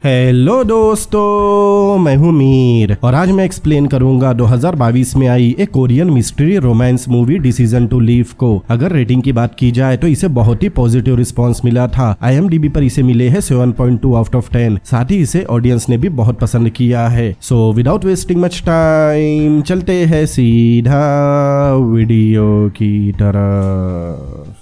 Hello दोस्तों, मैं हूं मीर और आज मैं एक्सप्लेन करूंगा 2022 में आई एक Korean mystery romance movie decision to leave को। अगर रेटिंग की बात की जाए तो इसे बहुत ही पॉजिटिव रिस्पांस मिला था। IMDb पर इसे मिले हैं 7.2 आउट ऑफ 10। साथ ही इसे ऑडियंस ने भी बहुत पसंद किया है। So without wasting much time चलते हैं सीधा वीडियो की तरफ।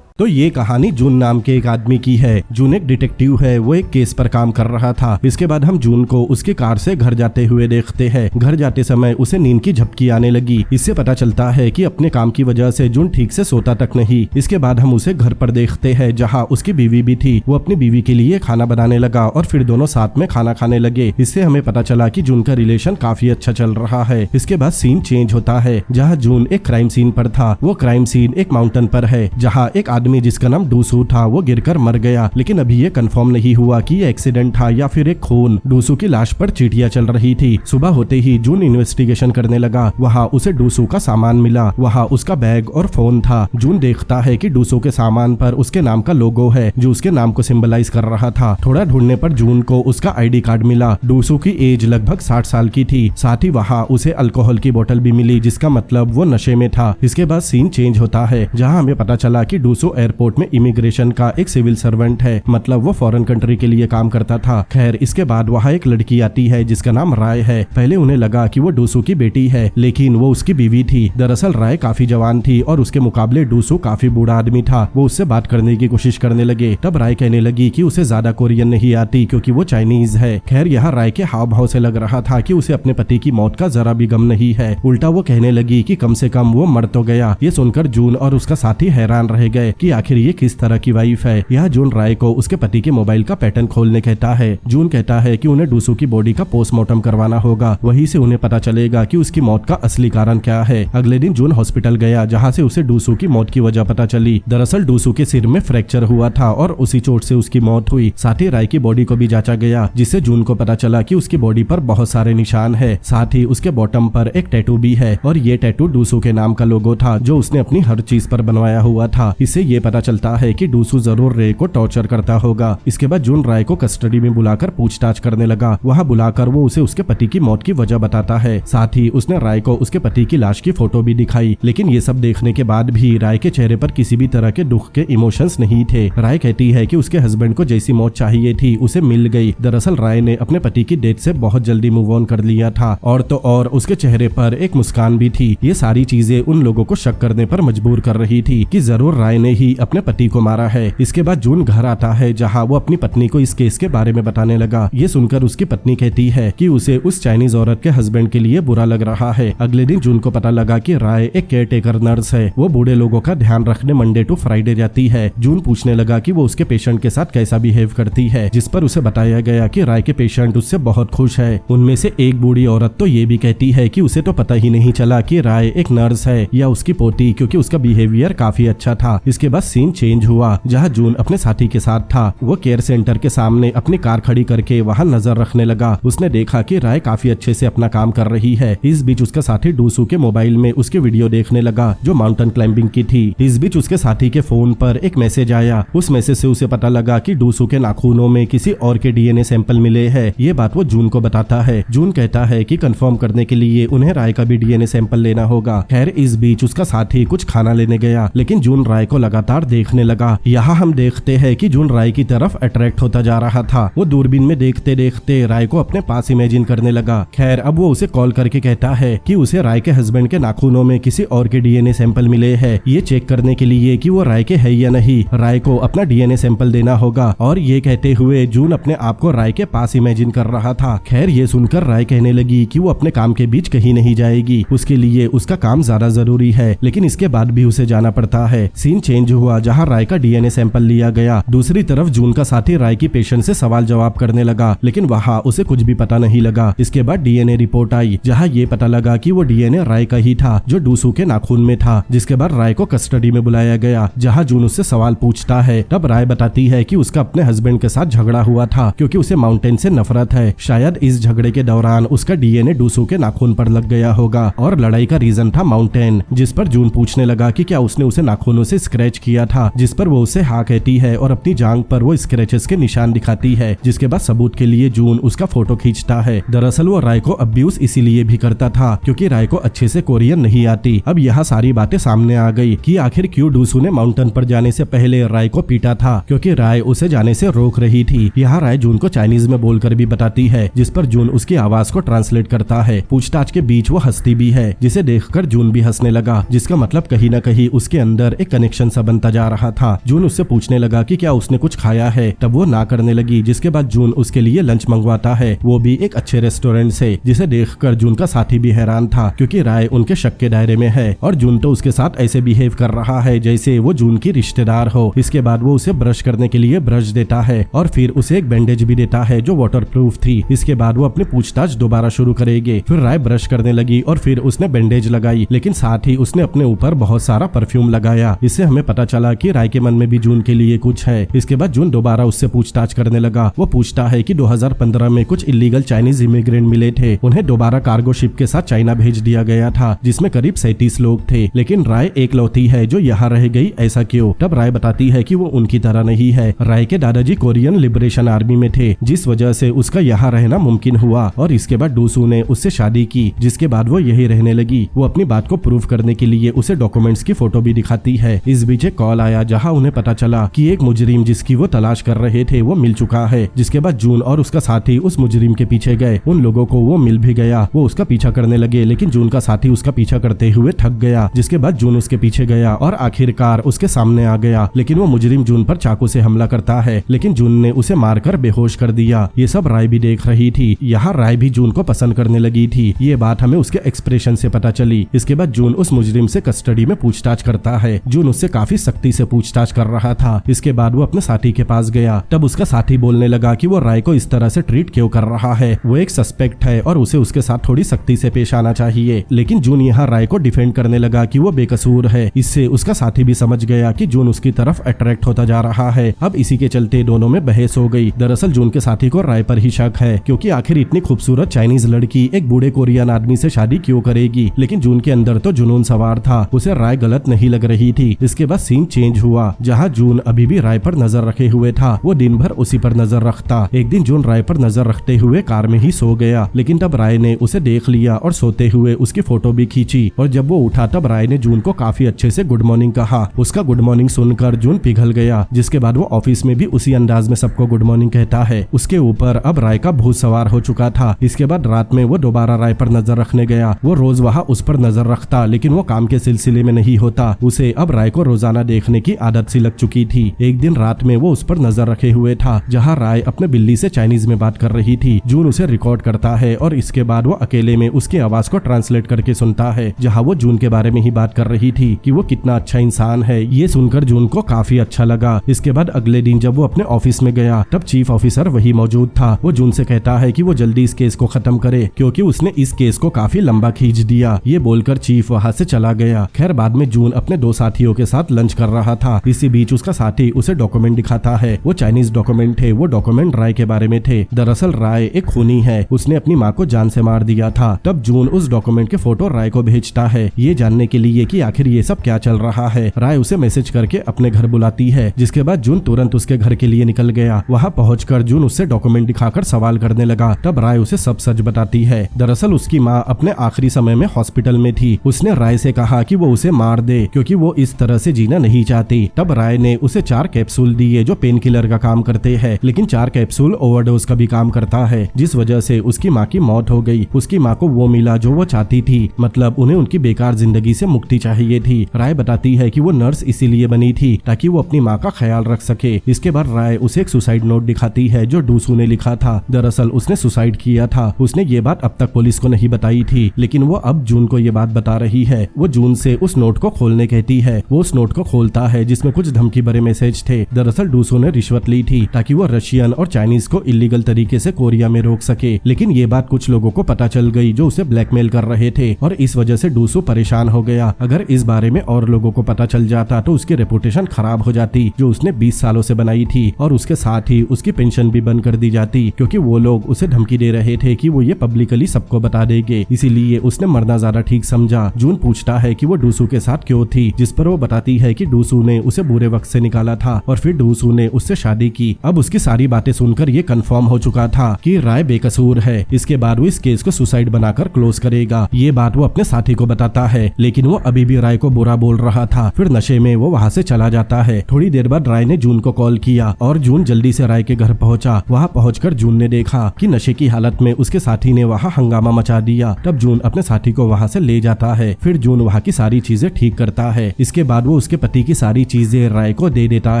तो ये कहानी जून नाम के एक आदमी की है। जून एक डिटेक्टिव है, वो एक केस पर काम कर रहा था। इसके बाद हम जून को उसकी कार से घर जाते हुए देखते हैं। घर जाते समय उसे नींद की झपकी आने लगी। इससे पता चलता है कि अपने काम की वजह से जून ठीक से सोता तक नहीं। इसके बाद हम उसे घर पर देखते हैं जहाँ उसकी बीवी भी थी। वो अपनी बीवी के लिए खाना बनाने लगा और फिर दोनों साथ में खाना खाने लगे। इससे हमें पता चला कि जून का रिलेशन काफी अच्छा चल रहा है। इसके बाद सीन चेंज होता है जहाँ जून एक क्राइम सीन पर था। वो क्राइम सीन एक माउंटेन पर है जहाँ एक आदमी जिसका नाम डूसू था वो गिरकर मर गया। लेकिन अभी ये कंफर्म नहीं हुआ कि ये एक्सीडेंट था या फिर एक खून। डूसू की लाश पर चींटियां चल रही थी। सुबह होते ही जून इन्वेस्टिगेशन करने लगा। वहाँ उसे डूसू का सामान मिला। वहाँ उसका बैग और फोन था। जून देखता है कि डूसू के सामान पर उसके नाम का लोगो है जो उसके नाम को सिंबलाइज कर रहा था। थोड़ा ढूंढने पर जून को उसका ID कार्ड मिला। डूसू की एज लगभग 60 साल की थी। साथ ही वहाँ उसे अल्कोहल की बोतल भी मिली जिसका मतलब वो नशे में था। इसके बाद सीन चेंज होता है जहाँ हमें पता चला कि डूसू एयरपोर्ट में इमिग्रेशन का एक सिविल सर्वेंट है, मतलब वो फॉरेन कंट्री के लिए काम करता था। खैर इसके बाद वहाँ एक लड़की आती है जिसका नाम राय है। पहले उन्हें लगा कि वो डूसू की बेटी है लेकिन वो उसकी बीवी थी। दरअसल राय काफी जवान थी और उसके मुकाबले डूसू काफी बूढ़ा आदमी था। वो उससे बात करने की कोशिश करने लगे। तब राय कहने लगी कि उसे ज्यादा कोरियन नहीं आती क्योंकि वो चाइनीज है। खैर यहाँ राय के हाव भाव से लग रहा था कि उसे अपने पति की मौत का जरा भी गम नहीं है। उल्टा वो कहने लगी कि कम से कम वो मर तो गया। ये सुनकर जून और उसका साथी हैरान रह गए कि आखिर ये किस तरह की वाइफ है। यह जून राय को उसके पति के मोबाइल का पैटर्न खोलने कहता है। जून कहता है कि उन्हें डूसू की बॉडी का पोस्टमार्टम करवाना होगा। वहीं से उन्हें पता चलेगा कि उसकी मौत का असली कारण क्या है। अगले दिन जून हॉस्पिटल गया जहां से उसे डूसू की मौत की वजह पता चली। दरअसल डूसू के सिर में फ्रैक्चर हुआ था और उसी चोट से उसकी मौत हुई। साथ ही राय की बॉडी को भी जांचा गया जिससे जून को पता चला कि उसकी बॉडी पर बहुत सारे निशान है। साथ ही उसके बॉटम पर एक टैटू भी है और ये टैटू डूसू के नाम का लोगो था जो उसने अपनी हर चीज पर बनवाया हुआ था। इससे ये पता चलता है कि डूसू जरूर रे को टॉर्चर करता होगा। इसके बाद जून राय को कस्टडी में बुलाकर पूछताछ करने लगा। वहाँ बुलाकर वो उसे उसके पति की मौत की वजह बताता है। साथ ही उसने राय को उसके पति की लाश की फोटो भी दिखाई। लेकिन ये सब देखने के बाद भी राय के चेहरे पर किसी भी तरह के दुख के इमोशंस नहीं थे। राय कहती है कि उसके हस्बैंड को जैसी मौत चाहिए थी उसे मिल गई। दरअसल राय ने अपने पति की डेथ से बहुत जल्दी मूव ऑन कर लिया था और तो और उसके चेहरे पर एक मुस्कान भी थी। ये सारी चीजें उन लोगों को शक करने पर मजबूर कर रही थी कि जरूर राय ने ही अपने पति को मारा है। इसके बाद जून घर आता है जहां वो अपनी पत्नी को इस केस के बारे में बताने लगा। ये सुनकर उसकी पत्नी कहती है कि उसे उस चाइनीज औरत के हस्बैंड के लिए बुरा लग रहा है। अगले दिन जून को पता लगा कि राय एक केयर टेकर नर्स है। वो बूढ़े लोगों का ध्यान रखने मंडे टू फ्राइडे जाती है। जून पूछने लगा कि वो उसके पेशेंट के साथ कैसा बिहेव करती है, जिस पर उसे बताया गया कि राय के पेशेंट उससे बहुत खुश है। उनमें से एक बूढ़ी औरत तो ये भी कहती है कि उसे तो पता ही नहीं चला कि राय एक नर्स है या उसकी पोती, क्योंकि उसका बिहेवियर काफी अच्छा था। इसके बाद सीन चेंज हुआ जहाँ जून अपने साथी के साथ था। वो केयर सेंटर के सामने अपनी कार खड़ी करके वहाँ नजर रखने लगा। उसने देखा कि राय काफी अच्छे से अपना काम कर रही है। इस बीच उसका साथी डूसू के मोबाइल में उसकी वीडियो देखने लगा जो माउंटेन क्लाइंबिंग की थी। इस बीच उसके साथी के फोन पर एक मैसेज आया। उस मैसेज से उसे पता लगा कि डूसू के नाखूनों में किसी और के DNA सैंपल मिले हैं। ये बात वो जून को बताता है। जून कहता है कि कंफर्म करने के लिए उन्हें राय का भी DNA सैंपल लेना होगा। खैर इस बीच उसका साथी कुछ खाना लेने गया लेकिन जून राय को लगातार देखने लगा। यहाँ हम देखते हैं कि जून राय की तरफ अट्रैक्ट होता जा रहा था। वो दूरबीन में देखते देखते राय को अपने पास इमेजिन करने लगा। खैर अब वो उसे कॉल करके कहता है कि उसे राय के हस्बैंड के नाखूनों में किसी और के DNA सैंपल मिले हैं। ये चेक करने के लिए कि वो राय के है या नहीं, राय को अपना DNA सैंपल देना होगा। और ये कहते हुए जून अपने आप को राय के पास इमेजिन कर रहा था। खैर ये सुनकर राय कहने लगी कि वो अपने काम के बीच कहीं नहीं जाएगी, उसके लिए उसका काम ज्यादा जरूरी है। लेकिन इसके बाद भी उसे जाना पड़ता है। सीन चेंज हुआ जहाँ राय का DNA सैंपल लिया गया। दूसरी तरफ जून का साथी राय की पेशेंट से सवाल जवाब करने लगा लेकिन वहाँ उसे कुछ भी पता नहीं लगा। इसके बाद DNA रिपोर्ट आई जहाँ ये पता लगा कि वो DNA राय का ही था जो डूसू के नाखून में था। जिसके बाद राय को कस्टडी में बुलाया गया जहाँ जून उससे सवाल पूछता है। तब राय बताती है कि उसका अपने हस्बैंड के साथ झगड़ा हुआ था क्योंकि उसे माउंटेन से नफरत है। शायद इस झगड़े के दौरान उसका DNA डूसू के नाखून पर लग गया होगा और लड़ाई का रीजन था माउंटेन। जिस पर जून पूछने लगा कि क्या उसने उसे नाखूनों से स्क्रैच स्क्रैच किया था, जिस पर वो उसे हाँ कहती है और अपनी जांघ पर वो स्क्रैचेस के निशान दिखाती है, जिसके बाद सबूत के लिए जून उसका फोटो खींचता है। दरअसल वो राय को अब्यूज इसीलिए भी करता था क्योंकि राय को अच्छे से कोरियन नहीं आती। अब यहाँ सारी बातें सामने आ गई कि आखिर क्यों डूसू ने माउंटेन पर जाने से पहले राय को पीटा था, क्योंकि राय उसे जाने से रोक रही थी। यहाँ राय जून को चाइनीज में बोलकर भी बताती है, जिस पर जून उसकी आवाज को ट्रांसलेट करता है। पूछताछ के बीच वो हंसती भी है, जिसे देखकर जून भी हंसने लगा, जिसका मतलब कहीं न कहीं उसके अंदर एक कनेक्शन सा बनता जा रहा था। जून उससे पूछने लगा कि क्या उसने कुछ खाया है, तब वो ना करने लगी, जिसके बाद जून उसके लिए लंच मंगवाता है, वो भी एक अच्छे रेस्टोरेंट से, जिसे देखकर जून का साथी भी हैरान था क्योंकि राय उनके शक के दायरे में है और जून तो उसके साथ ऐसे बिहेव कर रहा है जैसे वो जून की रिश्तेदार हो। इसके बाद वो उसे ब्रश करने के लिए ब्रश देता है और फिर उसे एक बैंडेज भी देता है जो वाटरप्रूफ थी। इसके बाद वो अपनी पूछताछ दोबारा शुरू करेगी। फिर राय ब्रश करने लगी और फिर उसने बैंडेज लगाई, लेकिन साथ ही उसने अपने ऊपर बहुत सारा परफ्यूम लगाया। इससे हमें पता चला कि राय के मन में भी जून के लिए कुछ है। इसके बाद जून दोबारा उससे पूछताछ करने लगा। वो पूछता है कि 2015 में कुछ इलीगल चाइनीज इमिग्रेंट मिले थे, उन्हें दोबारा कार्गो शिप के साथ चाइना भेज दिया गया था, जिसमें करीब 37 लोग थे, लेकिन राय एकलौती है जो यहाँ रह गई, ऐसा क्यों? तब राय बताती है कि वो उनकी तरह नहीं है। राय के दादाजी कोरियन लिबरेशन आर्मी में थे, जिस वजह से उसका यहाँ रहना मुमकिन हुआ और इसके बाद डूसू ने उससे शादी की, जिसके बाद वो यही रहने लगी। वो अपनी बात को प्रूव करने के लिए उसे डॉक्यूमेंट्स की फोटो भी दिखाती है। इस बीच एक कॉल आया जहाँ उन्हें पता चला कि एक मुजरिम जिसकी वो तलाश कर रहे थे वो मिल चुका है, जिसके बाद जून और उसका साथी उस मुजरिम के पीछे गए। उन लोगों को वो मिल भी गया। वो उसका पीछा करने लगे, लेकिन जून का साथी उसका पीछा करते हुए थक गया, जिसके बाद जून उसके पीछे गया और आखिरकार उसके सामने आ गया। लेकिन वो मुजरिम जून पर चाकू से हमला करता है, लेकिन जून ने उसे मारकर बेहोश कर दिया। ये सब राय भी देख रही थी। यहाँ राय भी जून को पसंद करने लगी थी। ये बात हमें उसके एक्सप्रेशन से पता चली। इसके बाद जून उस मुजरिम से कस्टडी में पूछताछ करता है। जून उससे काफी सख्ती से पूछताछ कर रहा था। इसके बाद वो अपने साथी के पास गया। तब उसका साथी बोलने लगा कि वो राय को इस तरह से ट्रीट क्यों कर रहा है, वो एक सस्पेक्ट है और उसे उसके साथ थोड़ी सख्ती से पेश आना चाहिए। लेकिन जून यहाँ राय को डिफेंड करने लगा कि वो बेकसूर है। इससे उसका साथी भी समझ गया कि जून उसकी तरफ अट्रैक्ट होता जा रहा है। अब इसी के चलते दोनों में बहस हो गई। दरअसल जून के साथी को राय पर ही शक है, क्योंकि आखिर इतनी खूबसूरत चाइनीज लड़की एक बूढ़े कोरियन आदमी से शादी क्यों करेगी। लेकिन जून के अंदर तो जुनून सवार था, उसे राय गलत नहीं लग रही थी। इसके बाद सीन चेंज हुआ, जहाँ जून अभी भी राय पर नजर रखे हुए था। वो दिन भर उसी पर नजर रखता। एक दिन जून राय पर नजर रखते हुए कार में ही सो गया, लेकिन तब राय ने उसे देख लिया और सोते हुए उसकी फोटो भी खींची। और जब वो उठा तब राय ने जून को काफी अच्छे से गुड मॉर्निंग कहा। उसका गुड मॉर्निंग सुनकर जून पिघल गया, जिसके बाद वो ऑफिस में भी उसी अंदाज में सबको गुड मॉर्निंग कहता है। उसके ऊपर अब राय का भूत सवार हो चुका था। इसके बाद रात में वो दोबारा राय पर नजर रखने गया। वो रोज वहाँ उस पर नजर रखता, लेकिन वो काम के सिलसिले में नहीं होता। उसे अब राय को रोजाना देखने की आदत सी लग चुकी थी। एक दिन रात में वो उस पर नजर रखे हुए था, जहाँ राय अपने बिल्ली से चाइनीज में बात कर रही थी। जून उसे रिकॉर्ड करता है और इसके बाद वो अकेले में उसकी आवाज को ट्रांसलेट करके सुनता है, जहाँ वो जून के बारे में ही बात कर रही थी कि वो कितना अच्छा इंसान है। ये सुनकर जून को काफी अच्छा लगा। इसके बाद अगले दिन जब वो अपने ऑफिस में गया, तब चीफ ऑफिसर वही मौजूद था। वो जून से कहता है कि वो जल्दी इस केस को खत्म करे, क्योंकि उसने इस केस को काफी लंबा खींच दिया। ये बोलकर चीफ वहाँ से चला गया। खैर बाद में जून अपने दो साथियों के साथ लंच कर रहा था। इसी बीच उसका साथी उसे डॉक्यूमेंट दिखाता है। वो चाइनीज डॉक्यूमेंट थे। वो डॉक्यूमेंट राय के बारे में थे। दरअसल राय एक खूनी है, उसने अपनी माँ को जान से मार दिया था। तब जून उस डॉक्यूमेंट के फोटो राय को भेजता है, ये जानने के लिए कि आखिर ये सब क्या चल रहा है। राय उसे मैसेज करके अपने घर बुलाती है, जिसके बाद जून तुरंत उसके घर के लिए निकल गया। वहाँ पहुंचकर जून उससे डॉक्यूमेंट दिखाकर सवाल करने लगा। तब राय उसे सब सच बताती है। दरअसल उसकी माँ अपने आखिरी समय में हॉस्पिटल में थी। उसने राय से कहा कि वो उसे मार दे, क्योंकि वो इस तरह से जीना नहीं चाहती। तब राय ने उसे 4 कैप्सूल दिए जो पेन किलर का काम करते हैं, लेकिन 4 कैप्सूल ओवरडोज का भी काम करता है, जिस वजह से उसकी माँ की मौत हो गई। उसकी माँ को वो मिला जो वो चाहती थी, मतलब उन्हें उनकी बेकार जिंदगी से मुक्ति चाहिए थी। राय बताती है कि वो नर्स इसीलिए बनी थी ताकि वो अपनी माँ का ख्याल रख सके। इसके बाद राय उसे एक सुसाइड नोट दिखाती है जो डूसू ने लिखा था। दरअसल उसने सुसाइड किया था। उसने ये बात अब तक पुलिस को नहीं बताई थी, लेकिन वो अब जून को ये बात बता रही है। वो जून से उस नोट को खोलने कहती है। वो उस नोट को खोलता है जिसमें कुछ धमकी भरे मैसेज थे। दरअसल डूसू ने रिश्वत ली थी ताकि वो रशियन और चाइनीज को इलीगल तरीके से कोरिया में रोक सके, लेकिन ये बात कुछ लोगों को पता चल गई जो उसे ब्लैकमेल कर रहे थे और इस वजह से डूसू परेशान हो गया। अगर इस बारे में और लोगों को पता चल जाता तो उसकी रेपुटेशन खराब हो जाती जो उसने 20 सालों से बनाई थी, और उसके साथ ही उसकी पेंशन भी बंद कर दी जाती, क्योंकि वो लोग उसे धमकी दे रहे थे कि वो ये पब्लिकली सबको बता देंगे। इसीलिए उसने मरना ज्यादा ठीक समझा। जून पूछता है कि वो डूसू के साथ क्यों थी, जिस पर वो बताती है कि डूसू ने उसे बुरे वक्त से निकाला था और फिर डूसू ने उससे शादी की। अब उसकी सारी बातें सुनकर ये कंफर्म हो चुका था कि राय बेकसूर है। इसके बाद वो इस केस को सुसाइड बनाकर क्लोज करेगा। ये बात वो अपने साथी को बताता है, लेकिन वो अभी भी राय को बुरा बोल रहा था। फिर नशे में वो वहाँ से चला जाता है। थोड़ी देर बाद राय ने जून को कॉल किया और जून जल्दी से राय के घर पहुंचा। वहाँ पहुंचकर जून ने देखा कि नशे की हालत में उसके साथी ने वहाँ हंगामा मचा दिया। तब जून अपने साथी को वहाँ से ले जाता है। फिर जून वहाँ की सारी चीजें ठीक करता है। इसके बाद वो उसके पति की सारी चीजें राय को दे देता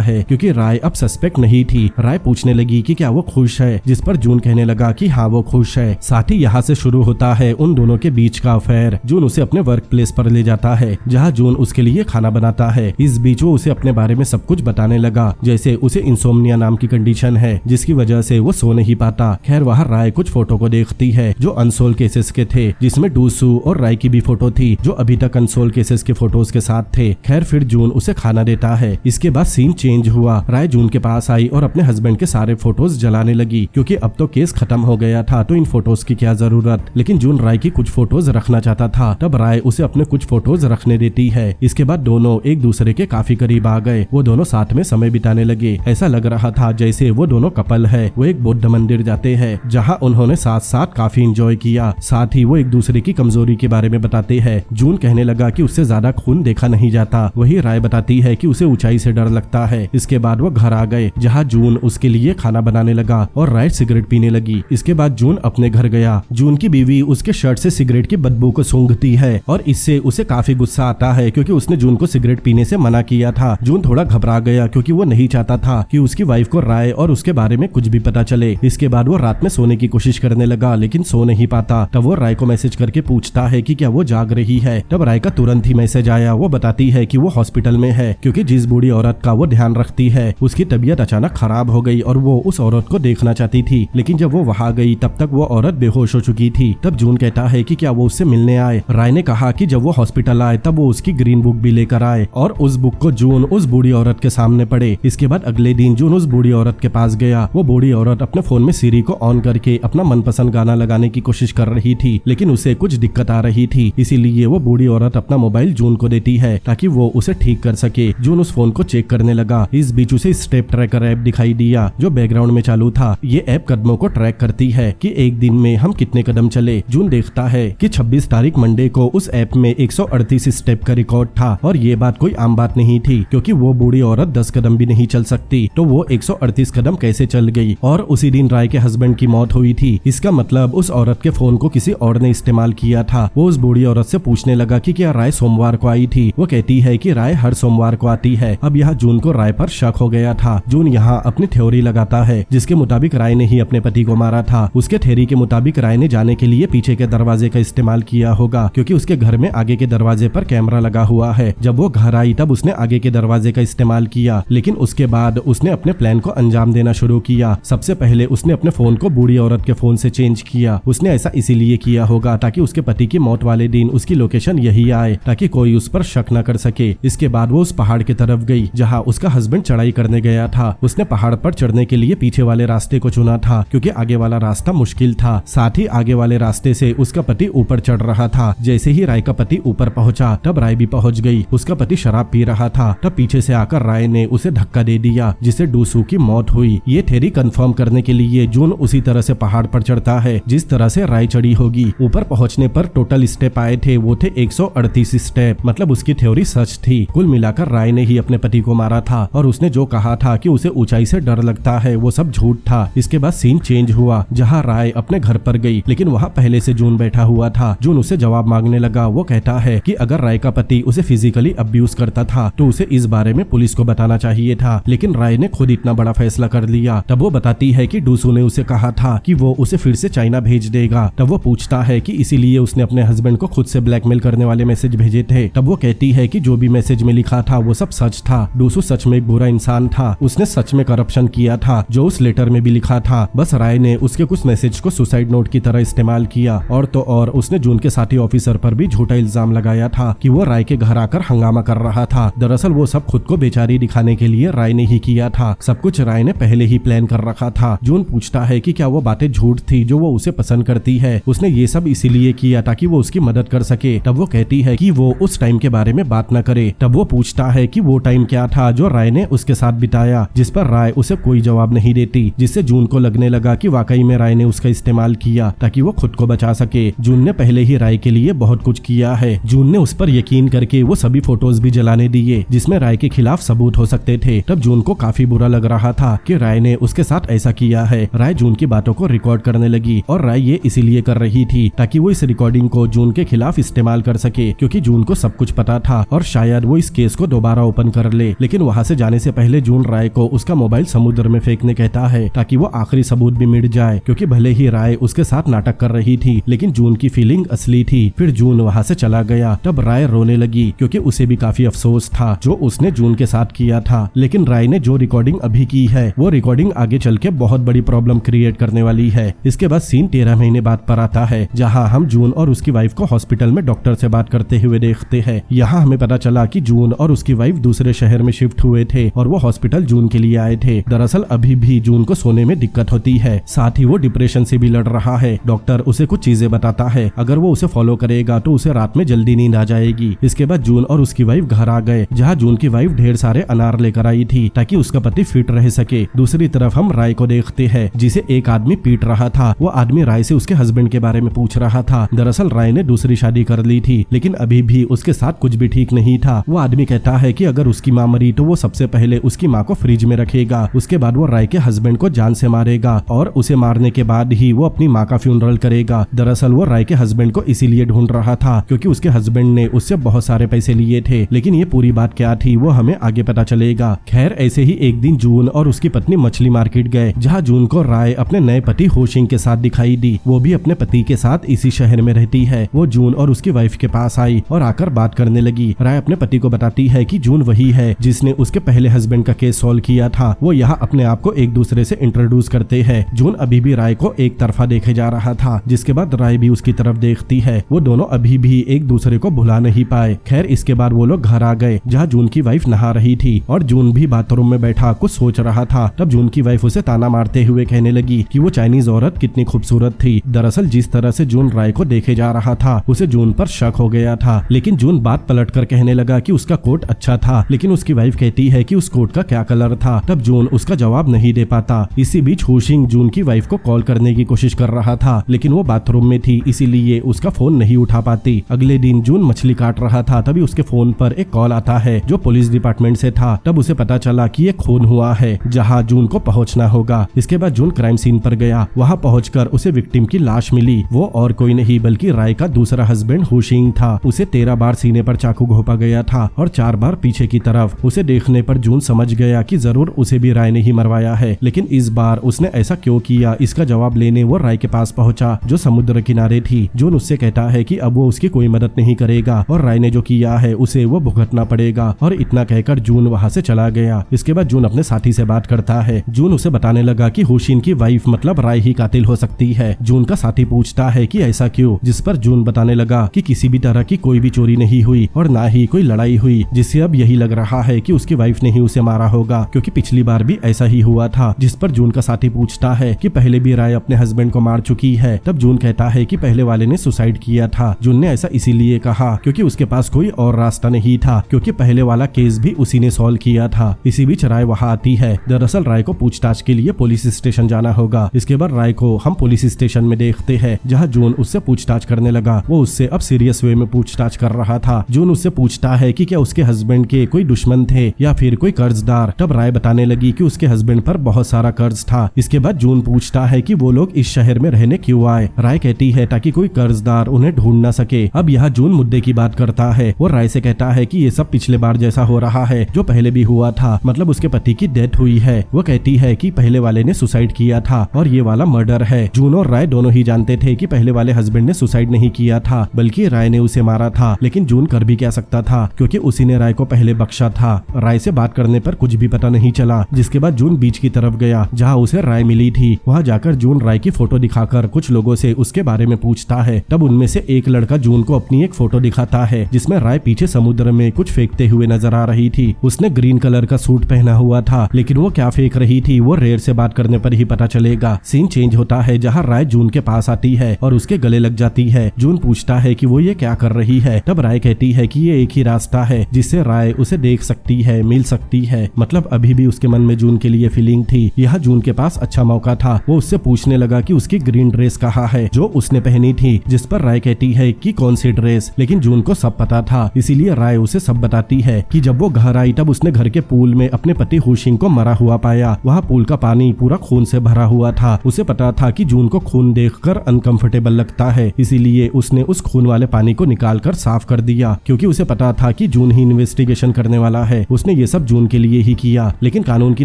है, क्योंकि राय अब सस्पेक्ट नहीं थी। राय पूछने लगी कि क्या वो खुश है, जिस पर जून कहने लगा कि हाँ वो खुश है। साथ ही यहाँ से शुरू होता है उन दोनों के बीच का अफेयर। जून उसे अपने वर्क प्लेस पर ले जाता है, जहाँ जून उसके लिए खाना बनाता है। इस बीच वो उसे अपने बारे में सब कुछ बताने लगा, जैसे उसे इंसोम्निया नाम की कंडीशन है जिसकी वजह से वो सो नहीं पाता। खैर वहाँ राय कुछ फोटो को देखती है जो अनसोल्व केसेस के थे, जिसमें डूसू और राय की भी फोटो थी जो अभी तक अनसोल्व केसेस के फोटोज के साथ थे। खैर फिर जून उसे खाना देता है। इसके बाद सीन चेंज हुआ। राय जून के पास आई और अपने हस्बैंड के सारे फोटोज जलाने लगी, क्योंकि अब तो केस खत्म हो गया था तो इन फोटोज की क्या जरूरत। लेकिन जून राय की कुछ फोटोज रखना चाहता था। तब राय उसे अपने कुछ फोटोज रखने देती है। इसके बाद दोनों एक दूसरे के काफी करीब आ गए। वो दोनों साथ में समय बिताने लगे। ऐसा लग रहा था जैसे वो दोनों कपल है। वो एक बौद्ध मंदिर जाते हैं, जहाँ उन्होंने साथ साथ काफी एंजॉय किया। साथ ही वो एक दूसरे की कमजोरी के बारे में बताते हैं। जून कहने लगा कि उससे ज्यादा खून देखा नहीं जाता। वही राय बताती है कि उसे ऊंचाई से डर लगता है। इसके बाद वो घर आ गए, जहाँ जून उसके लिए खाना बनाने लगा और राय सिगरेट पीने लगी। इसके बाद जून अपने घर गया। जून की बीवी उसके शर्ट से सिगरेट की बदबू को सूंघती है और इससे उसे काफी गुस्सा आता है, क्योंकि उसने जून को सिगरेट पीने से मना किया था। जून थोड़ा घबरा गया, क्योंकि वो नहीं चाहता था कि उसकी वाइफ को राय और उसके बारे में कुछ भी पता चले। इसके बाद वो रात में सोने की कोशिश करने लगा, लेकिन सो नहीं पाता। तब वो राय को मैसेज करके पूछता है कि क्या वो जाग रही है। तब राय का तुरंत ही मैसेज आया। वो बताती है कि वो हॉस्पिटल में है, क्योंकि जिस बूढ़ी औरत का वो ध्यान रखती है उसकी तबीयत अचानक खराब हो गई और वो उस औरत को देखना चाहती थी। लेकिन जब वो वहाँ गई तब तक वो औरत बेहोश हो चुकी थी। तब जून कहता है कि क्या वो उससे मिलने आए। राय ने कहा कि जब वो हॉस्पिटल आए तब वो उसकी ग्रीन बुक भी लेकर आए और उस बुक को जून उस बूढ़ी औरत के सामने पढ़े। इसके बाद अगले दिन जून उस बूढ़ी औरत के पास गया। वो बूढ़ी औरत अपने फोन में सीरी को ऑन करके अपना मनपसंद गाना लगाने की कोशिश कर रही थी, लेकिन उसे कुछ दिक्कत आ रही थी। इसीलिए वो बूढ़ी औरत अपना मोबाइल जून को देती है ताकि वो उसे ठीक कर सके। जून उस फोन को चेक करने लगा। इस बीच उसे स्टेप ट्रैकर ऐप दिखाई दिया जो बैकग्राउंड में चालू था। ये ऐप कदमों को ट्रैक करती है कि एक दिन में हम कितने कदम चले। जून देखता है कि 26 तारीख मंडे को उस ऐप में 138 स्टेप का रिकॉर्ड था और ये बात कोई आम बात नहीं थी, क्योंकि वो बूढ़ी औरत 10 कदम भी नहीं चल सकती, तो वो 138 कदम कैसे चल गई। और उसी दिन राय के हस्बैंड की मौत हुई थी। इसका मतलब उस औरत के फोन को किसी और ने इस्तेमाल किया था। वो उस बूढ़ी औरत से पूछने लगा कि क्या राय सोमवार को आई थी। वो कहती है कि राय हर सोमवार को आती है। अब यहाँ जून को राय पर शक हो गया था। जून यहाँ अपनी थ्योरी लगाता है, जिसके मुताबिक राय ने ही अपने पति को मारा था। उसके थ्योरी के मुताबिक राय ने जाने के लिए पीछे के दरवाजे का इस्तेमाल किया होगा, क्योंकि उसके घर में आगे के दरवाजे पर कैमरा लगा हुआ है। जब वो घर आई तब उसने आगे के दरवाजे का इस्तेमाल किया, लेकिन उसके बाद उसने अपने प्लान को अंजाम देना शुरू किया। सबसे पहले उसने अपने फोन को बूढ़ी औरत के फोन से चेंज किया। उसने ऐसा इसीलिए किया होगा ताकि उसके पति की मौत वाले दिन उसकी लोकेशन यही आए, ताकि कोई उस पर शक न कर सके। इसके बाद वो उस पहाड़ की तरफ गई जहाँ उसका हस्बैंड चढ़ाई करने गया था। उसने पहाड़ पर चढ़ने के लिए पीछे वाले रास्ते को चुना था, क्योंकि आगे वाला रास्ता मुश्किल था। साथ ही आगे वाले रास्ते से उसका पति ऊपर चढ़ रहा था। जैसे ही राय का पति ऊपर पहुंचा तब राय भी पहुंच गई। उसका पति शराब पी रहा था। तब पीछे से आकर राय ने उसे धक्का दे दिया, जिससे डूसू की मौत हुई। ये थ्योरी कंफर्म करने के लिए जून उसी तरह से पहाड़ पर चढ़ता है जिस तरह से राय चढ़ी होगी। ऊपर पहुंचने पर टोटल स्टेप आए थे वो थे 138 स्टेप। मतलब उसकी थ्योरी सच थी। कुल मिलाकर राय ने ही अपने पति को मारा था और उसने जो कहा था कि उसे ऊंचाई से डर लगता है वो सब झूठ था। इसके बाद सीन चेंज हुआ जहाँ राय अपने घर पर गई, लेकिन वहाँ पहले से जून बैठा हुआ था। जून उसे जवाब मांगने लगा। वो कहता है कि अगर राय का पति उसे फिजिकली अब्यूज करता था तो उसे इस बारे में पुलिस को बताना चाहिए था, लेकिन राय ने खुद इतना बड़ा फैसला कर लिया। तब वो बताती है कि डूसू ने उसे कहा था कि वो उसे फिर से चाइना भेज देगा। तब वो पूछता है कि इसीलिए उसने अपने हस्बैंड को खुद से ब्लैकमेल करने वाले मैसेज भेजे थे। तब वो कहती है कि जो भी मैसेज में लिखा था वो सब सच था। डूसू सच में एक बुरा इंसान था। उसने सच में करप्शन किया था जो उस लेटर में भी लिखा था। बस राय ने उसके कुछ मैसेज को सुसाइड नोट की तरह इस्तेमाल किया। और तो और उसने जून के साथी ऑफिसर पर भी झूठा इल्जाम लगाया था कि वो राय के घर आकर हंगामा कर रहा था। दरअसल वो सब खुद को बेचारी दिखाने के लिए राय ने ही किया था। सब कुछ राय ने पहले ही प्लान कर रखा था। जून पूछता है कि क्या वो बातें झूठ थी जो वो उसे पसंद करती है। उसने ये सब इसीलिए किया ताकि वो उसकी मदद कर सके। तब वो कहती है कि वो उस टाइम के बारे में बात न करे। तब वो पूछता है कि वो टाइम क्या था जो राय ने उसके साथ बिताया, जिस पर राय उसे कोई जवाब नहीं देती, जिससे जून को लगने लगा कि वाकई में राय ने उसका इस्तेमाल किया ताकि वो खुद को बचा सके। जून ने पहले ही राय के लिए बहुत कुछ किया है। जून ने उस पर यकीन करके वो सभी फोटोज भी जलाने दिए जिसमें राय के खिलाफ सबूत हो सकते थे। तब जून को काफी बुरा लग रहा था कि राय ने उसके साथ ऐसा किया है। राय जून की बातों को रिकॉर्ड करने लगी और राय ये इसीलिए कर रही थी ताकि वो इस रिकॉर्डिंग को जून के खिलाफ इस्तेमाल कर सके, क्योंकि जून को सब कुछ पता था और शायद वो इस केस को दोबारा ओपन कर ले। लेकिन वहाँ से जाने से पहले जून राय को उसका मोबाइल समुद्र में फेंकने कहता है ताकि वो आखिरी सबूत भी मिट जाए, क्योंकि भले ही राय उसके साथ नाटक कर रही थी लेकिन जून की फीलिंग असली थी। फिर जून वहाँ से चला गया। तब राय रोने लगी क्योंकि उसे भी काफी अफसोस था जो उसने जून के साथ किया था। लेकिन राय ने जो रिकॉर्डिंग अभी की है वो रिकॉर्डिंग आगे चल के बहुत बड़ी प्रॉब्लम क्रिएट करने वाली है। इसके बाद सीन 13 महीने बाद पर आता है जहाँ हम जून और उसकी वाइफ को हॉस्पिटल में डॉक्टर से बात करते हुए देखते हैं। यहाँ हमें पता चला कि जून और उसकी वाइफ दूसरे शहर में शिफ्ट हुए थे और वो हॉस्पिटल जून के लिए आए थे। दरअसल अभी भी जून को सोने में दिक्कत होती है, साथ ही वो डिप्रेशन से भी लड़ रहा है। डॉक्टर उसे कुछ चीजें बताता है, अगर वो उसे फॉलो करेगा तो उसे रात में जल्दी नींद आ जाएगी। इसके बाद जून और उसकी वाइफ घर आ गए जहाँ जून की वाइफ ढेर सारे अनार लेकर आई थी ताकि उसका पति फिट रह सके। दूसरी तरफ हम राय को देखते हैं जिसे एक आदमी पीट रहा था। वो आदमी राय से उसके हस्बैंड के बारे में पूछ रहा था। दरअसल राय ने दूसरी शादी कर ली थी लेकिन अभी भी उसके साथ कुछ भी ठीक नहीं था। वो आदमी कहता है कि अगर उसकी माँ मरी तो वो सबसे पहले उसकी माँ को फ्रिज में रखेगा, उसके बाद वो राय के हस्बैंड को जान से मारेगा और उसे मारने के बाद ही वो अपनी माँ का फ्यूनरल करेगा। दरअसल वो राय के हस्बैंड को इसीलिए ढूंढ रहा था क्योंकि उसके हस्बैंड ने उससे बहुत सारे पैसे लिए थे, लेकिन ये पूरी बात क्या थी वो हमें आगे पता चलेगा। खैर ऐसे ही एक दिन जून और उसकी पत्नी मछली मार्केट गए जहाँ जून को राय अपने नए पति होशिंग के साथ दिखाई दी। वो भी अपने पति के साथ इसी शहर में रहती है। वो जून और उसकी वाइफ के पास आई और आकर बात करने लगी। राय अपने पति को बताती है कि जून वही है जिसने उसके पहले हस्बैंड का केस सॉल्व किया था। वो यहाँ अपने आप को एक दूसरे से इंट्रोड्यूस करते हैं। जून अभी भी राय को एक तरफा देखे जा रहा था, जिसके बाद राय भी उसकी तरफ देखती है। वो दोनों अभी भी एक दूसरे को भुला नहीं पाए। खैर इसके बाद वो लोग घर आ गए जहाँ जून की वाइफ नहा रही थी और जून भी बाथरूम में बैठा कुछ सोच रहा था। तब जून की वाइफ उसे ताना मारते हुए कहने लगी कि वो चाइनीज औरत कितनी खूबसूरत थी। दरअसल जिस तरह से जून राय को देखे जा रहा था उसे जून पर शक हो गया था, लेकिन जून बात पलट कर कहने लगा कि उसका कोट अच्छा था, लेकिन उसकी वाइफ कहती है कि उस कोट का क्या कलर था। तब जून उसका जवाब नहीं दे पाता। इसी बीच होशिंग जून की वाइफ को कॉल करने की कोशिश कर रहा था, लेकिन वो बाथरूम में थी इसीलिए उसका फोन नहीं उठा पाती। अगले दिन जून मछली काट रहा था, तभी उसके फोन पर एक कॉल आता है जो पुलिस डिपार्टमेंट से था। तब उसे पता चला कि ये खून हुआ है जहाँ जून को पहुँचना होगा। इसके बाद जून क्राइम सीन पर गया। वहाँ पहुँचकर उसे विक्टिम की लाश मिली। वो और कोई नहीं बल्कि राय का दूसरा हस्बैंड होशिंग था। उसे 13 बार सीने पर चाकू घोंपा गया था और 4 बार पीछे की तरफ। उसे देखने पर जून समझ गया कि जरूर उसे भी राय ने ही मरवाया है, लेकिन इस बार उसने ऐसा क्यों किया इसका जवाब लेने वो राय के पास पहुंचा जो समुद्र किनारे थी। जून उससे कहता है कि अब वो उसकी कोई मदद नहीं करेगा और राय ने जो किया है उसे वो भुगतना पड़ेगा, और इतना कहकर जून वहाँ से चला गया। इसके बाद जून अपने साथी से बात करता है। जून उसे बताने लगा कि होशिंग की वाइफ मतलब राय ही कातिल हो सकती है। जून का साथी पूछता है कि ऐसा क्यों, जिस पर जून बताने लगा कि किसी भी तरह की कोई भी चोरी नहीं हुई और ना ही कोई लड़ाई हुई, जिससे अब यही लग रहा है कि उसकी वाइफ ने ही उसे मारा होगा, क्योंकि पिछली बार भी ऐसा ही हुआ था। जिस पर जून का साथी पूछता है कि पहले भी राय अपने हस्बैंड को मार चुकी है। तब जून कहता है कि पहले वाले ने सुसाइड किया था। जून ने ऐसा इसीलिए कहा क्योंकि उसके पास कोई और रास्ता नहीं था, क्योंकि पहले वाला केस भी उसी ने सॉल्व किया था। इसी बीच राय वहाँ आती है। दरअसल राय को पूछताछ के लिए पुलिस स्टेशन जाना होगा। इसके बाद राय को हम पुलिस स्टेशन में देखते हैं जहाँ जून उससे पूछताछ करने लगा। वो उससे अब सीरियस वे में पूछताछ कर रहा था। जून उससे पूछता है कि क्या उसके हस्बैंड के कोई दुश्मन थे या फिर कोई कर्जदार। तब राय बताने लगी कि उसके हस्बैंड पर बहुत सारा कर्ज था। इसके बाद जून पूछता है कि वो लोग इस शहर में रहने क्यों आए। राय कहती है ताकि कोई कर्जदार उन्हें ढूंढ न सके। अब यहाँ जून मुद्दे की बात करता है। वो राय से कहता है कि ये सब पिछले बार जैसा हो रहा है जो पहले भी हुआ था, मतलब उसके पति की डेथ हुई है। वो कहती है कि पहले वाले ने सुसाइड किया था और ये वाला मर्डर है। जून और राय दोनों ही जानते थे कि पहले वाले हस्बैंड ने सुसाइड नहीं किया था, बल्कि राय ने उसे मारा था। लेकिन जून कर भी क्या सकता था क्योंकि उसी ने राय को पहले बख्शा था। राय से बात करने पर कुछ भी पता नहीं चला। जिसके बाद जून बीच की तरफ गया जहाँ उसे राय मिली थी। वहाँ जाकर जून राय की फोटो दिखाकर कुछ लोगों से उसके बारे में पूछता है। तब उनमें से एक लड़का जून को अपनी एक फोटो दिखाता है जिसमें राय पीछे समुद्र में कुछ फेंकते हुए नजर आ रही थी। उसने ग्रीन कलर का सूट पहना हुआ था, लेकिन वो क्या फेंक रही थी वो रेयर से बात करने पर ही पता चलेगा। सीन चेंज होता है जहाँ राय जून के पास आती है और उसके गले लग जाती है। जून पूछता है कि वो ये क्या कर रही है। तब राय कहती है कि ये एक ही रास्ता है जिससे राय उसे देख सकती है, मिल सकती है। मतलब अभी भी उसके मन में जून के लिए फीलिंग थी। यह जून के पास अच्छा मौका था। वो उससे पूछने लगा कि उसकी ग्रीन ड्रेस कहाँ है जो उसने पहनी थी, जिस पर राय कहती है कि कौन सी ड्रेस। लेकिन जून को सब पता था, इसीलिए राय उसे सब बताती है कि जब वो घर आई तब उसने घर के पूल में अपने पति हुशिंग को मरा हुआ पाया। वहाँ पूल का पानी पूरा खून से भरा हुआ था। उसे पता था कि जून को खून देखकर अनकंफर्टेबल लगता है, इसीलिए उसने उस खून वाले पानी को निकालकर साफ कर दिया, क्योंकि उसे पता था कि जून ही इन्वेस्टिगेशन करने वाला है। उसने ये सब जून के लिए ही किया। लेकिन कानून की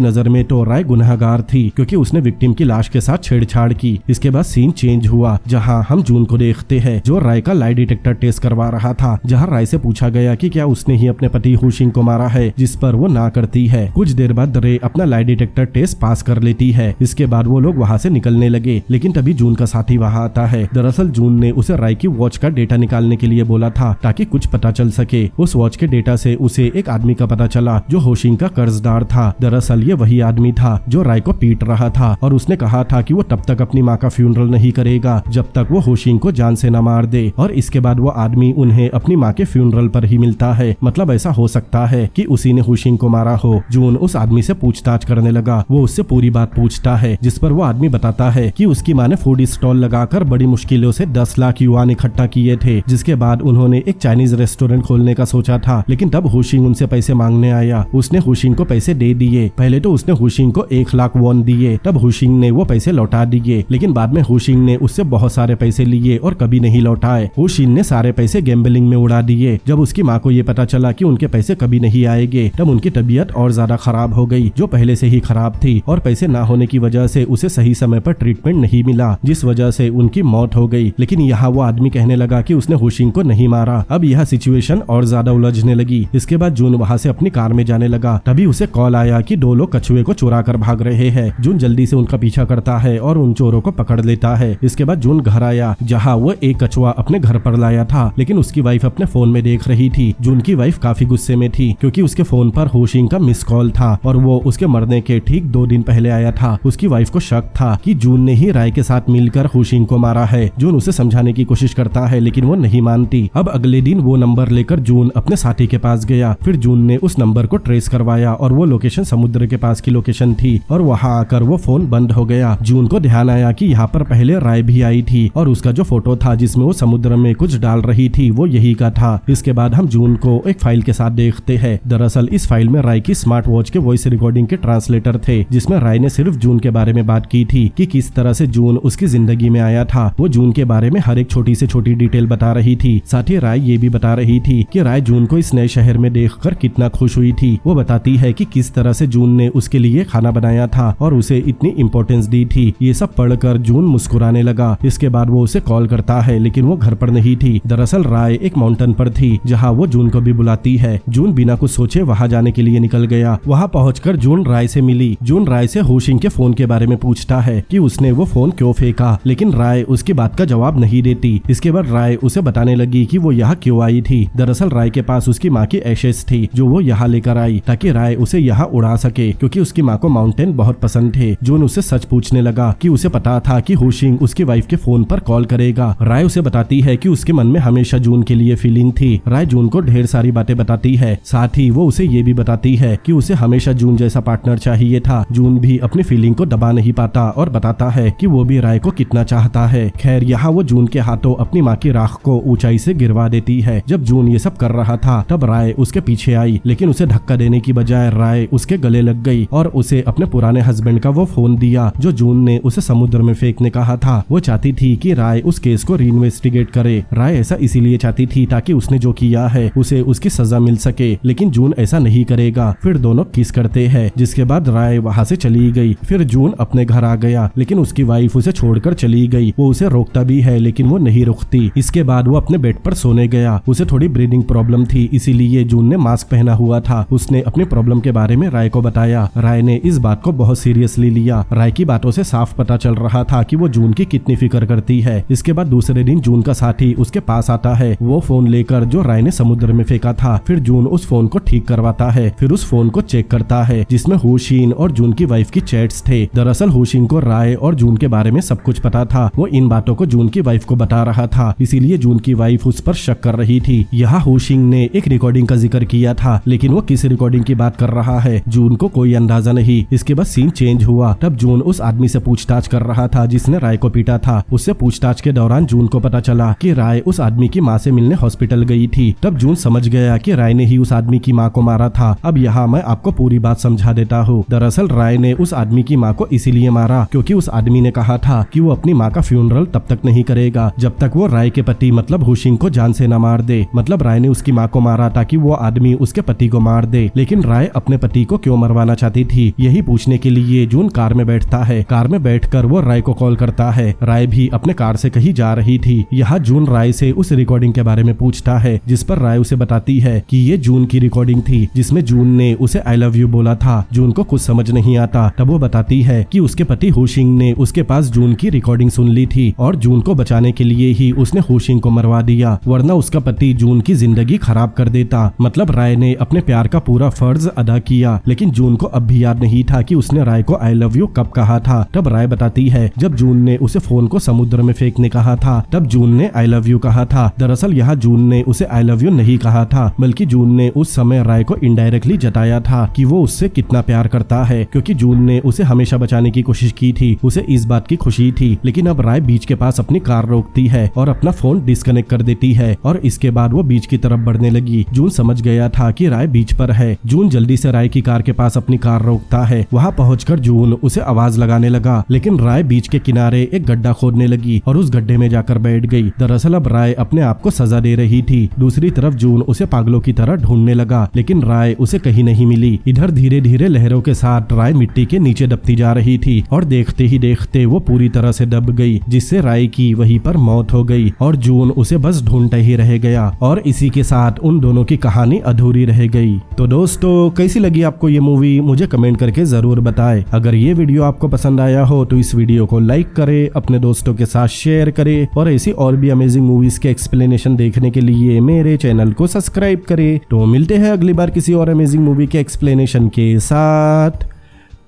नजर में तो राय गुनहगार थी, क्योंकि उसने विक्टिम की लाश के साथ छेड़छाड़ की। इसके बाद सीन चेंज हुआ, जहाँ हम जून को देखते हैं जो राय का लाई डिटेक्टर टेस्ट करवा रहा था। जहाँ राय से पूछा गया कि क्या उसने ही अपने पति हुशिंग को मारा है, जिस पर वो ना करती है। कुछ देर बाद रे अपना लाई डिटेक्टर टेस्ट पास कर लेती है। इसके बाद वो लोग वहाँ से निकलने लगे, लेकिन तभी जून का साथी वहाँ आता है। दरअसल जून ने उसे राय की वॉच का डेटा निकालने के लिए बोला था, ताकि कुछ पता चल सके। उस वॉच के डेटा से उसे एक आदमी का पता चला जो हुशिंग का कर्जदार था। दरअसल ये वही आदमी था जो राय को पीट रहा था, और उसने कहा था कि वो तब तक अपनी माँ का फ्यूनरल नहीं करेगा जब तक वो हुशिंग को जान से न मार दे। और इसके बाद वो आदमी उन्हें अपनी माँ के फ्यूनरल पर ही मिलता है। मतलब ऐसा हो सकता है कि उसी ने हुशिंग को मारा हो। जून उस आदमी से पूछताछ करने लगा। वो उससे पूरी बात पूछता है, जिस पर वो आदमी बताता है कि उसकी माँ ने फूड स्टॉल लगाकर बड़ी मुश्किलों से 10 लाख युआन इकट्ठा किए थे, जिसके बाद उन्होंने एक चाइनीज रेस्टोरेंट खोलने का सोचा था। लेकिन तब हुशिंग उनसे पैसे मांगने आया। उसने हुशिंग को पैसे दे दिए। पहले तो उसने हुशिंग को 1 लाख वॉन दिए, तब हुशिंग ने वो पैसे लौटा दिए। लेकिन बाद में हुशिंग ने उससे बहुत सारे पैसे लिए और कभी नहीं लौटाए। हुशिंग ने सारे पैसे गैम्बलिंग में उड़ा दिए। जब उसकी माँ को ये पता चला कि उनके पैसे कभी नहीं आएंगे, तब उनकी तबीयत और ज्यादा खराब हो गई, जो पहले से ही खराब थी। और पैसे ना होने की वजह से उसे सही समय पर ट्रीटमेंट नहीं मिला, जिस वजह से उनकी मौत हो गई। लेकिन यहाँ वो आदमी कहने लगा कि उसने हुशिंग को नहीं मारा। अब यह सिचुएशन और ज्यादा उलझने लगी। इसके बाद जून वहाँ से अपनी कार में जाने लगा। तभी उसे कॉल आया कि 2 लोग कछुए को चुरा कर भाग रहे हैं। जून जल्दी से उनका पीछा करता है और उन चोरों को पकड़ लेता है। इसके बाद जून घर आया, जहाँ वो एक कछुआ अपने घर पर लाया था, लेकिन उसकी वाइफ अपने फोन में देख रही थी। जून की वाइफ काफी गुस्से में थी, क्योंकि उसके फोन पर हुशिंग का मिस कॉल था और वो उसके मरने के ठीक 2 दिन पहले आया था। उसकी वाइफ को शक था कि जून ने ही राय के साथ मिलकर हुशिंग को मारा है। जून उसे समझाने की कोशिश करता है, लेकिन वो नहीं मानती। अब अगले दिन वो नंबर लेकर जून अपने साथी के पास गया। फिर जून ने उस नंबर को ट्रेस करवाया और वो लोकेशन समुद्र के पास की लोकेशन थी, और वहाँ आकर वो फोन बंद हो गया। जून को ध्यान आया कि यहाँ पर पहले राय भी आई थी, और उसका जो फोटो था जिसमें वो समुद्र में कुछ डाल रही थी, वो यही का था। इसके बाद हम जून को एक फाइल के साथ देखते हैं। दरअसल इस फाइल में राय की स्मार्ट वॉच के वॉइस रिकॉर्डिंग के ट्रांसलेटर थे, जिसमें राय ने सिर्फ जून के बारे में बात की थी कि किस तरह से जून उसकी जिंदगी में आया था। वो जून के बारे में हर एक छोटी से छोटी डिटेल बता रही थी। साथ ही राय ये भी बता रही थी कि राय जून को इस नए शहर में देखकर कितना खुश हुई थी। वो बताती है कि किस तरह से जून ने उसके लिए खाना बनाया था और उसे इतनी इम्पोर्टेंस दी थी। ये सब पढ़कर जून मुस्कुराने लगा। इसके बाद वो उसे कॉल करता है, लेकिन वो घर पर नहीं थी। दरअसल राय एक माउंटेन पर थी, जहाँ वो जून को भी बुलाती है। जून बिना कुछ सोचे वहाँ जाने के लिए निकल गया। वहाँ पहुंचकर जून राय से मिली। जून राय से हुशिंग के फोन के बारे में पूछता है कि उसने वो फोन क्यों फेंका, लेकिन राय उसकी बात का जवाब नहीं देती। इसके बाद राय उसे बताने लगी कि वो यहाँ क्यों आई थी। दरअसल राय के पास उसकी माँ की एशेस थी, जो वो यहाँ लेकर आई ताकि राय उसे यहाँ उड़ा सके, क्योंकि उसकी माँ को माउंटेन बहुत पसंद थे। जून उससे सच पूछने लगा कि उसे पता था कि हुशिंग उसकी वाइफ के फोन पर कॉल करेगा। राय उसे बताती है कि उसके मन में हमेशा जून के लिए फीलिंग थी। राय जून को ढेर सारी बातें बताती है। साथ ही वो उसे ये भी बताती है कि उसे हमेशा जून जैसा पार्टनर चाहिए था। जून भी अपनी फीलिंग को दबा नहीं पाता और बताता है कि वो भी राय को कितना चाहता है। खैर यहाँ वो जून के हाथों अपनी माँ की राख को ऊंचाई से गिरवा देती है। जब जून ये सब कर रहा था तब राय उसके पीछे आई, लेकिन उसे धक्का देने की बजाय राय उसके गले लग गई और उसे अपने पुराने हस्बैंड का वो फोन दिया जो जून ने उसे समुद्र में फेंकने कहा था। वो चाहती थी कि राय उस केस को रीइन्वेस्टिगेट करे। राय ऐसा इसीलिए चाहती थी ताकि उसने जो किया है उसे उसकी सजा मिल सके, लेकिन जून ऐसा नहीं करेगा। फिर दोनों किस करते हैं, जिसके बाद राय वहाँ से चली गई। फिर जून अपने घर आ गया, लेकिन उसकी वाइफ उसे छोड़कर चली गई। वो उसे रोकता भी है, लेकिन वो नहीं रुकती। इसके बाद वो अपने बेड पर सोने गया। उसे थोड़ी ब्रीदिंग प्रॉब्लम थी, इसीलिए जून ने मास्क पहना हुआ था। उसने अपनी प्रॉब्लम के बारे में राय को बताया। राय ने इस बात को बहुत सीरियसली लिया। राय की बातों से साफ पता चल रहा था कि वो जून की कितनी फिक्र करती है। इसके बाद दूसरे दिन जून का साथी उसके पास आता है, वो फोन लेकर जो राय ने समुद्र में फेंका था। फिर जून उस फोन को ठीक करवाता है। फिर उस फोन को चेक करता है, जिसमें हुशिंग और जून की वाइफ की चैट्स थे। दरअसल हुशिंग को राय और जून के बारे में सब कुछ पता था। वो इन बातों को जून की वाइफ को बता रहा था, इसीलिए जून की वाइफ उस पर शक कर रही थी। यहाँ हुशिंग ने एक रिकॉर्डिंग का जिक्र किया था, लेकिन वो किस रिकॉर्डिंग की बात कर रहा है जून को कोई अंदाजा नहीं। इसके बाद सीन चेंज हुआ। तब जून उस आदमी से पूछताछ कर रहा था जिसने राय को पीटा था। उससे पूछताछ के दौरान जून को पता चला कि राय उस आदमी की माँ से मिलने हॉस्पिटल गई थी। तब जून समझ गया कि राय ने ही उस आदमी की माँ को मारा था। अब यहाँ मैं आपको पूरी बात समझा देता हूँ। दरअसल राय ने उस आदमी की माँ को इसीलिए मारा क्योंकि उस आदमी ने कहा था कि वो अपनी माँ का फ्यूनरल तब तक नहीं करेगा जब तक वो राय के पति मतलब हुशिंग को जान से न मार दे। मतलब राय ने उसकी माँ को मारा ताकि वो आदमी उसके पति को मार दे। लेकिन राय अपने पति को क्यों मरवाना चाहती थी, यही पूछने के लिए जून कार में बैठता है। कार में बैठकर वो राय को कॉल करता है। राय भी अपने कार से कहीं जा रही थी। यहाँ जून राय से उस रिकॉर्डिंग के बारे में पूछता है जिस पर राय उसे बताती है कि ये जून की रिकॉर्डिंग थी जिसमें जून ने उसे आई लव यू बोला था। जून को कुछ समझ नहीं आता। तब वो बताती है कि उसके पति हुशिंग ने उसके पास जून की रिकॉर्डिंग सुन ली थी और जून को बचाने के लिए ही उसने हुशिंग को मरवा दिया, वरना उसका पति जून की जिंदगी खराब कर देता। मतलब राय ने अपने प्यार का पूरा फर्ज अदा किया। लेकिन जून को अब भी याद नहीं था कि उसने राय को आई लव यू कब कहा था। तब राय बताती है जब जून ने उसे फोन को समुद्र में फेंकने कहा था तब जून ने आई लव यू कहा था। दरअसल यहाँ जून ने उसे आई लव यू नहीं कहा था, बल्कि जून ने उस समय राय को इनडायरेक्टली जताया था कि वो उससे कितना प्यार करता है, क्योंकि जून ने उसे हमेशा बचाने की कोशिश की थी। उसे इस बात की खुशी थी। लेकिन अब राय बीच के पास अपनी कार रोकती है और अपना फोन डिस्कनेक्ट कर देती है और इसके बाद वो बीच की तरफ बढ़ने लगी। जून समझ गया था कि राय बीच पर है। जून जल्दी से राय की कार के पास अपनी कार रोकता है। वहाँ पहुंचकर जून उसे आवाज लगाने लगा, लेकिन राय बीच के किनारे एक गड्ढा खोदने लगी और उस गड्ढे में जाकर बैठ गई। दरअसल अब राय अपने आप को सजा दे रही थी। दूसरी तरफ जून उसे पागलों की तरह ढूंढने लगा, लेकिन राय उसे कहीं नहीं मिली। इधर धीरे धीरे लहरों के साथ राय मिट्टी के नीचे दबती जा रही थी और देखते ही देखते वो पूरी तरह से दब गई, जिससे राय की वहीं पर मौत हो गई और जून उसे बस ढूंढते ही रह गया। और इसी के साथ उन दोनों की कहानी अधूरी रह गई। तो दोस्तों, कैसी लगी आपको ये मूवी मुझे कमेंट करके जरूर बताएं। अगर ये वीडियो आपको पसंद आया हो तो इस वीडियो को लाइक करें, अपने दोस्तों के साथ शेयर करें और ऐसी और भी अमेजिंग मूवीज के एक्सप्लेनेशन देखने के लिए मेरे चैनल को सब्सक्राइब करें। तो मिलते हैं अगली बार किसी और अमेजिंग मूवी के एक्सप्लेनेशन के साथ।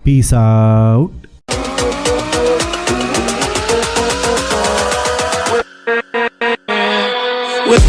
Peace out. With